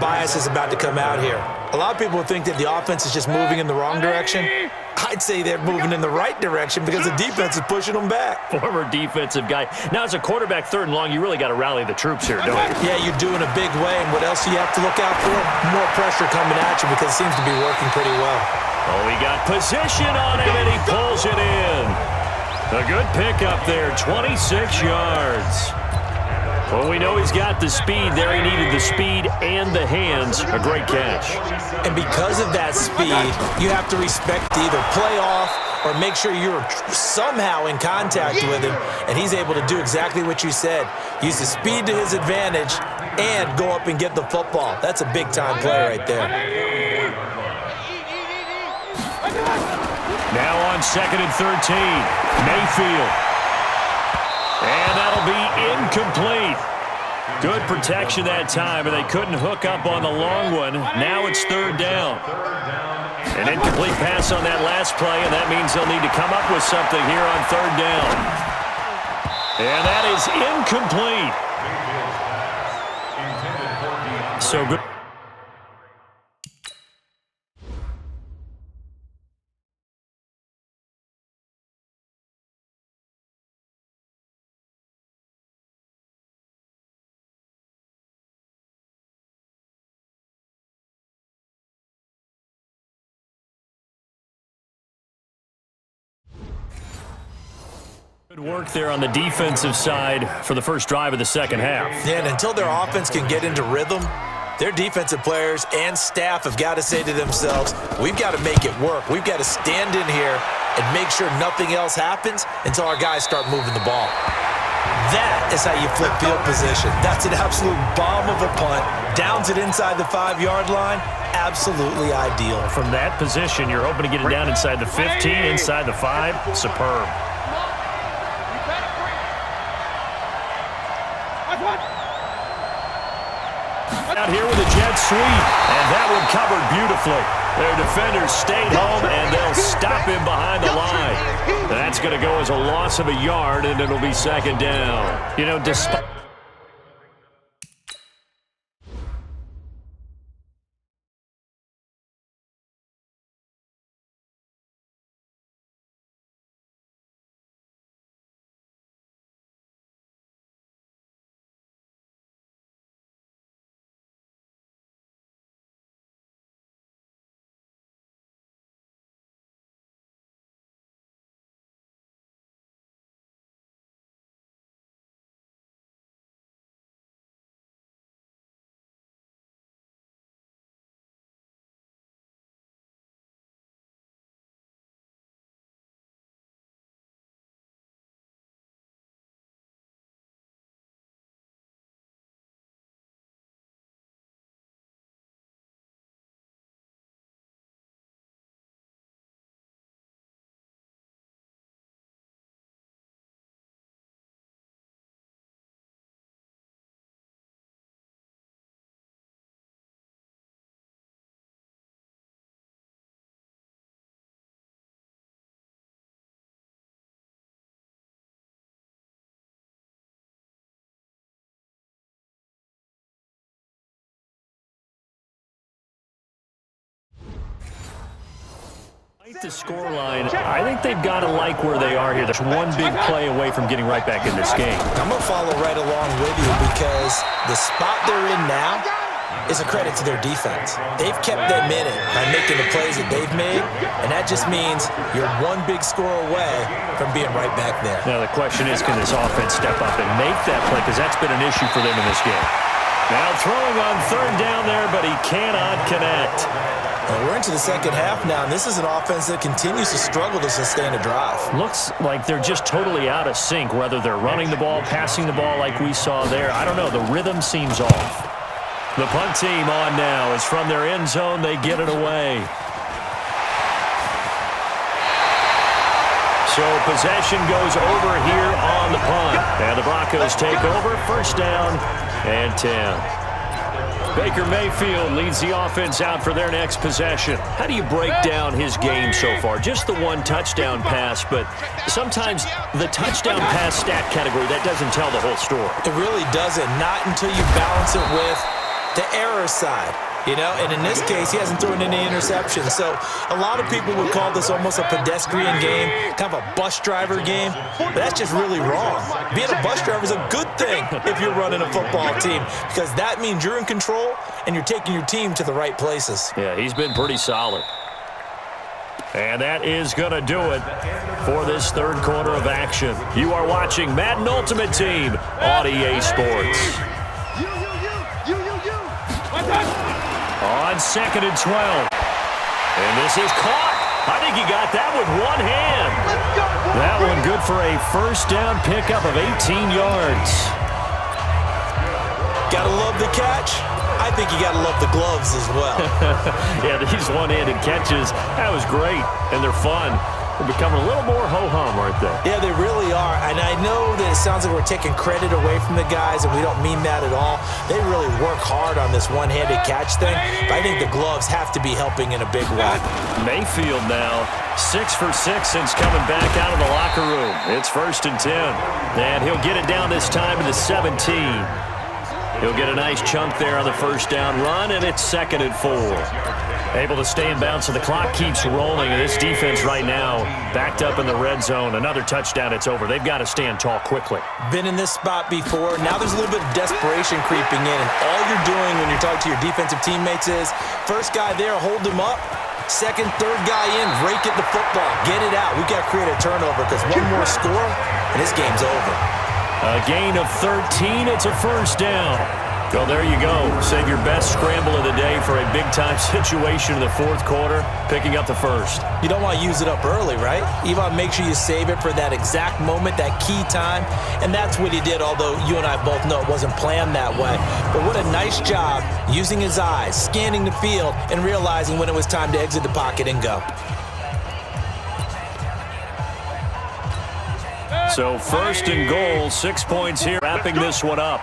Bias is about to come out here. A lot of people think that the offense is just moving in the wrong direction. I'd say they're moving in the right direction because the defense is pushing them back. Former defensive guy. Now, as a quarterback, 3rd and long, you really got to rally the troops here, don't you? Yeah, you do in a big way. And what else do you have to look out for? More pressure coming at you because it seems to be working pretty well. Oh, he got position on him, and he pulls it in. A good pickup there, 26 yards. Well, we know he's got the speed there. He needed the speed and the hands. A great catch. And because of that speed, you have to respect either play off or make sure you're somehow in contact with him, and he's able to do exactly what you said. Use the speed to his advantage and go up and get the football. That's a big-time play right there. Now on 2nd and 13, Mayfield. And that'll be incomplete. Good protection that time, and they couldn't hook up on the long one. Now it's 3rd down. An incomplete pass on that last play, and that means they'll need to come up with something here on 3rd down. And that is incomplete. So good. Good work there on the defensive side for the first drive of the second half. Yeah, and until their offense can get into rhythm, their defensive players and staff have got to say to themselves, we've got to make it work. We've got to stand in here and make sure nothing else happens until our guys start moving the ball. That is how you flip field position. That's an absolute bomb of a punt. Downs it inside the 5-yard line. Absolutely ideal. From that position, you're hoping to get it down inside the 15, inside the 5. Superb. Out here with a jet sweep, and that one covered beautifully. Their defenders stayed home, and they'll stop him behind the line. That's going to go as a loss of a yard, and it'll be 2nd down. You know, despite... The scoreline, I think they've got to like where they are here. There's one big play away from getting right back in this game. I'm going to follow right along with you because the spot they're in now is a credit to their defense. They've kept them in it by making the plays that they've made, and that just means you're one big score away from being right back there. Now the question is, can this offense step up and make that play? Because that's been an issue for them in this game. Now throwing on 3rd down there, but he cannot connect. Well, we're into the second half now, and this is an offense that continues to struggle to sustain a drive. Looks like they're just totally out of sync, whether they're running the ball, passing the ball like we saw there. I don't know. The rhythm seems off. The punt team on now. It's from their end zone. They get it away. So possession goes over here on the punt. And the Broncos take over. 1st down and 10. Baker Mayfield leads the offense out for their next possession. How do you break down his game so far? Just the one touchdown pass, but sometimes the touchdown pass stat category, that doesn't tell the whole story. It really doesn't, not until you balance it with the error side. And in this case, he hasn't thrown any interceptions. So a lot of people would call this almost a pedestrian game, kind of a bus driver game. But that's just really wrong. Being a bus driver is a good thing if you're running a football team, because that means you're in control and you're taking your team to the right places. Yeah, he's been pretty solid. And that is going to do it for this third quarter of action. You are watching Madden Ultimate Team on EA Sports. On 2nd and 12. And this is caught. I think he got that with one hand. That one good for a first down pickup of 18 yards. Gotta love the catch. I think you gotta love the gloves as well. Yeah, these one-handed catches, that was great, and they're fun. They're becoming a little more ho-hum, aren't they? Yeah, they really are. And I know that it sounds like we're taking credit away from the guys, and we don't mean that at all. They really work hard on this one-handed catch thing, but I think the gloves have to be helping in a big way. Mayfield now, 6 for 6 since coming back out of the locker room. It's 1st and 10, and he'll get it down this time to the 17. He'll get a nice chunk there on the first down run, and it's 2nd and 4. Able to stay in bounds, so the clock keeps rolling. And this defense right now backed up in the red zone. Another touchdown, it's over. They've got to stand tall quickly. Been in this spot before. Now there's a little bit of desperation creeping in, and all you're doing when you're talking to your defensive teammates is, first guy there, hold him up. Second, third guy in, rake at the football. Get it out. We've got to create a turnover, because one more score, and this game's over. A gain of 13. It's a first down. Well, there you go. Save your best scramble of the day for a big-time situation in the fourth quarter, picking up the first. You don't want to use it up early, right? You want to make sure you save it for that exact moment, that key time, and that's what he did, although you and I both know it wasn't planned that way. But what a nice job using his eyes, scanning the field, and realizing when it was time to exit the pocket and go. So 1st and goal, 6 points here, wrapping this one up.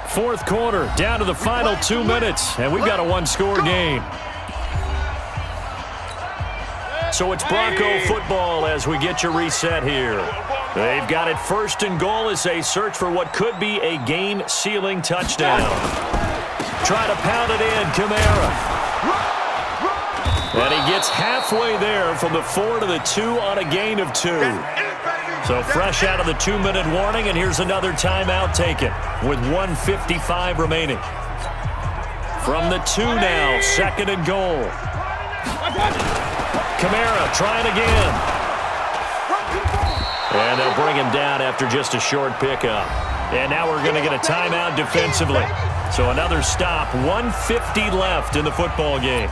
Fourth quarter, down to the final 2 minutes, and we've got a one-score game. So it's Bronco football as we get you reset here. They've got it 1st and goal as they search for what could be a game-sealing touchdown. Try to pound it in, Kamara. And he gets halfway there from the 4 to the 2 on a gain of 2. So fresh out of the 2-minute warning, and here's another timeout taken with 1:55 remaining. From the 2 now, 2nd and goal. Kamara trying again. And they'll bring him down after just a short pickup. And now we're going to get a timeout defensively. So another stop, 1:50 left in the football game.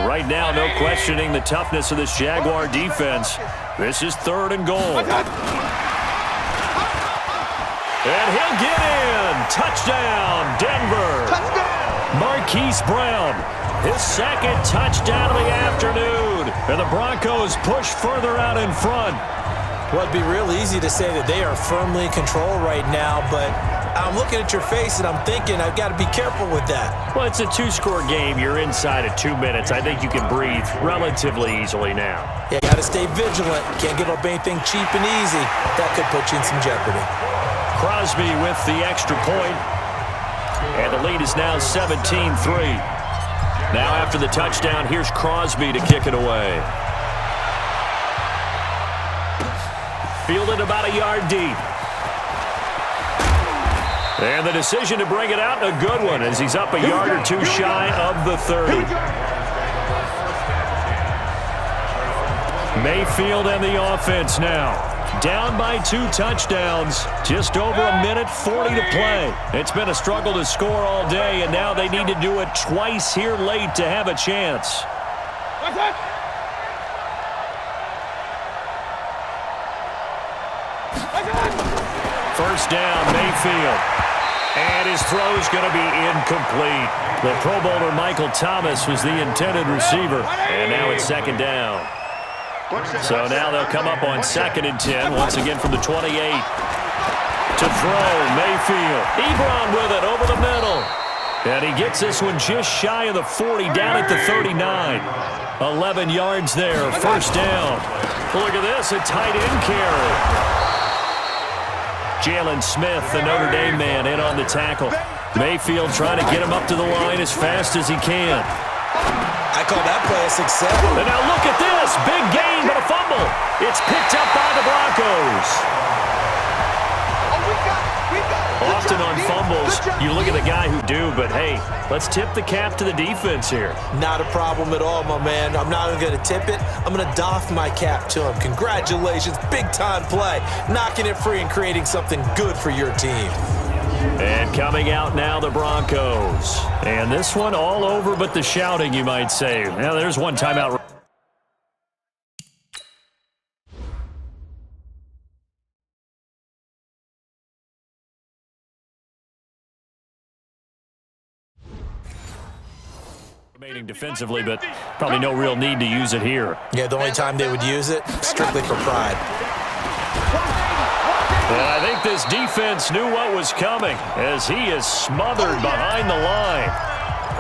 Right now, no questioning the toughness of this Jaguar defense. This is 3rd and goal. And he'll get in. Touchdown, Denver. Touchdown. Marquise Brown, his 2nd touchdown of the afternoon. And the Broncos push further out in front. Well, it'd be real easy to say that they are firmly in control right now, but I'm looking at your face and I'm thinking I've got to be careful with that. Well, it's a 2-score game. You're inside of 2 minutes. I think you can breathe relatively easily now. Yeah, got to stay vigilant. Can't give up anything cheap and easy. That could put you in some jeopardy. Crosby with the extra point. And the lead is now 17-3. Now after the touchdown, here's Crosby to kick it away. Fielded about a yard deep. And the decision to bring it out, a good one, as he's up a yard or two shy of the 30. Mayfield and the offense now. Down by 2 touchdowns. Just over a minute 40 to play. It's been a struggle to score all day, and now they need to do it twice here late to have a chance. First down, Mayfield. And his throw's going to be incomplete. The Pro Bowler Michael Thomas was the intended receiver. And now it's 2nd down. So now they'll come up on 2nd and 10, once again from the 28. To throw, Mayfield. Ebron with it over the middle. And he gets this one just shy of the 40, down at the 39. 11 yards there, first down. Look at this, a tight end carry. Jalen Smith, the Notre Dame man, in on the tackle. Mayfield trying to get him up to the line as fast as he can. I call that play a success. And now look at this. Big gain, but a fumble. It's picked up by the Broncos. Often on fumbles, you look at the guy who do, but hey, let's tip the cap to the defense here. Not a problem at all, my man. I'm not even going to tip it. I'm going to doff my cap to him. Congratulations. Big-time play. Knocking it free and creating something good for your team. And coming out now, the Broncos. And this one all over but the shouting, you might say. Now, there's one timeout. Remaining defensively, but probably no real need to use it here. Yeah, the only time they would use it, strictly for pride. And I think this defense knew what was coming as he is smothered behind the line.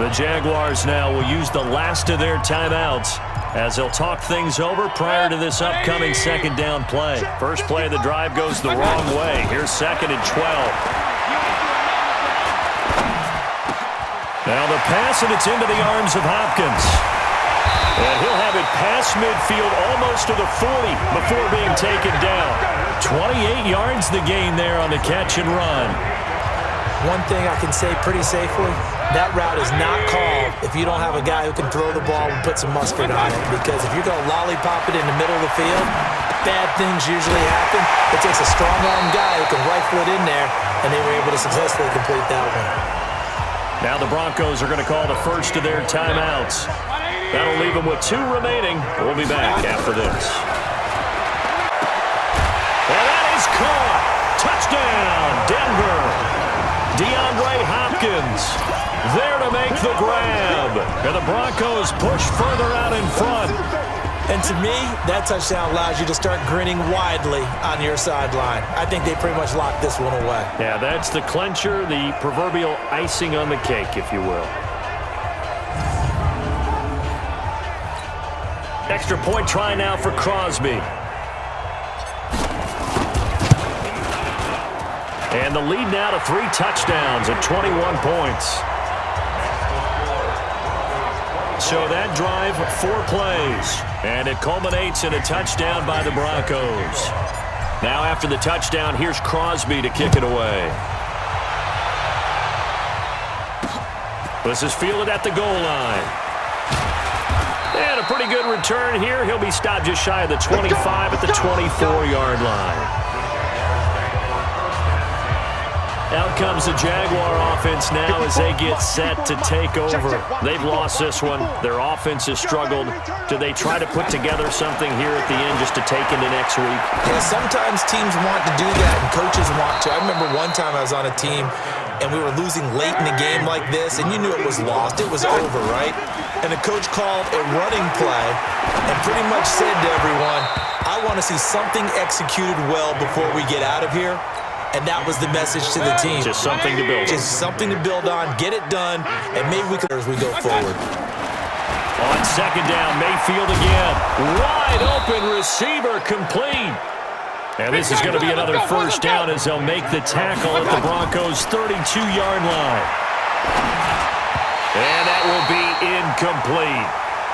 The Jaguars now will use the last of their timeouts as they'll talk things over prior to this upcoming second down play. First play of the drive goes the wrong way. Here's 2nd and 12. Now the pass, and it's into the arms of Hopkins. And he'll have it past midfield almost to the 40 before being taken down. 28 yards the gain there on the catch and run. One thing I can say pretty safely, that route is not called if you don't have a guy who can throw the ball and put some mustard on it. Because if you're going to lollipop it in the middle of the field, bad things usually happen. It takes a strong-arm guy who can rifle it in there, and they were able to successfully complete that one. Now the Broncos are going to call the first of their timeouts. That'll leave them with 2 remaining. We'll be back after this. And that is caught. Touchdown, Denver. DeAndre Hopkins there to make the grab. And the Broncos push further out in front. And to me, that touchdown allows you to start grinning widely on your sideline. I think they pretty much locked this one away. Yeah, that's the clincher, the proverbial icing on the cake, if you will. Extra point try now for Crosby. And the lead now to 3 touchdowns at 21 points. So that drive, 4 plays. And it culminates in a touchdown by the Broncos. Now after the touchdown, here's Crosby to kick it away. This is fielded at the goal line. And a pretty good return here. He'll be stopped just shy of the 25 at the 24-yard line. Out comes the Jaguar offense now as they get set to take over. They've lost this one. Their offense has struggled. Do they try to put together something here at the end just to take into next week? Yeah, sometimes teams want to do that and coaches want to. I remember one time I was on a team and we were losing late in a game like this, and you knew it was lost. It was over, right? And the coach called a running play and pretty much said to everyone, I want to see something executed well before we get out of here. And that was the message to the team. Just something to build on. Just something to build on, get it done, and maybe we can as we go forward. On second down, Mayfield again. Wide open receiver complete. And this is going to be another first down as they'll make the tackle at the Broncos' 32-yard line. And that will be incomplete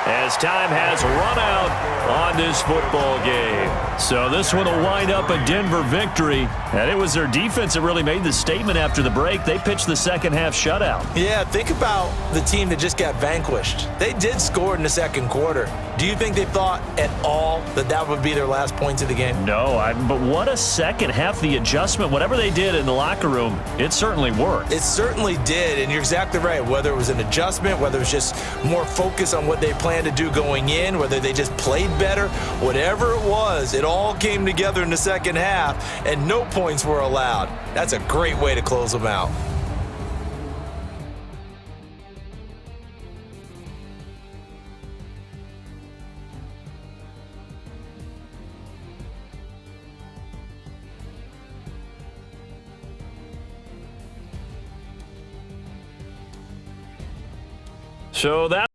as time has run out on this football game. So this one will wind up a Denver victory. And it was their defense that really made the statement after the break. They pitched the second half shutout. Yeah, think about the team that just got vanquished. They did score in the second quarter. Do you think they thought at all that that would be their last points of the game? No, but what a second half. The adjustment, whatever they did in the locker room, it certainly worked. It certainly did, and you're exactly right. Whether it was an adjustment, whether it was just more focus on what they planned to do going in, whether they just played better, whatever it was, it all came together in the second half, and no points were allowed. That's a great way to close them out. So that